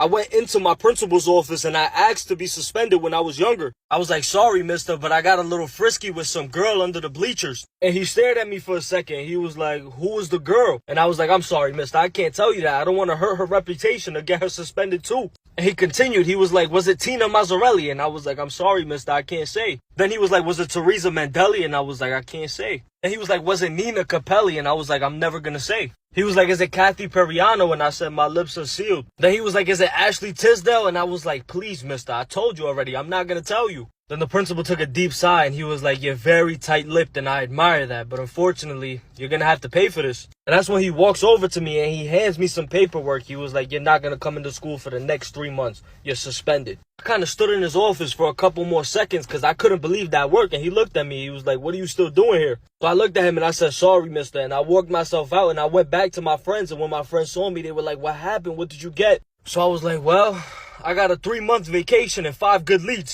I went into my principal's office and I asked to be suspended when I was younger. I was like, sorry, mister, but I got a little frisky with some girl under the bleachers. And he stared at me for a second. He was like, who was the girl? And I was like, I'm sorry, mister, I can't tell you that. I don't want to hurt her reputation or get her suspended too. And he continued. He was like, was it Tina Mazzarelli? And I was like, I'm sorry, mister, I can't say. Then he was like, was it Teresa Mandelli? And I was like, I can't say. And he was like, was it Nina Capelli? And I was like, I'm never gonna say. He was like, is it Kathy Periano? And I said, my lips are sealed. Then he was like, is it Ashley Tisdale? And I was like, please, mister, I told you already. I'm not gonna tell you. Then the principal took a deep sigh and he was like, you're very tight-lipped and I admire that, but unfortunately, you're gonna have to pay for this. And that's when he walks over to me and he hands me some paperwork. He was like, you're not gonna come into school for the next 3 months. You're suspended. I kind of stood in his office for a couple more seconds because I couldn't believe that work. And he looked at me. He was like, what are you still doing here? So I looked at him and I said, sorry, mister. And I walked myself out and I went back to my friends. And when my friends saw me, they were like, what happened? What did you get? So I was like, well, I got a 3-month vacation and 5 good leads.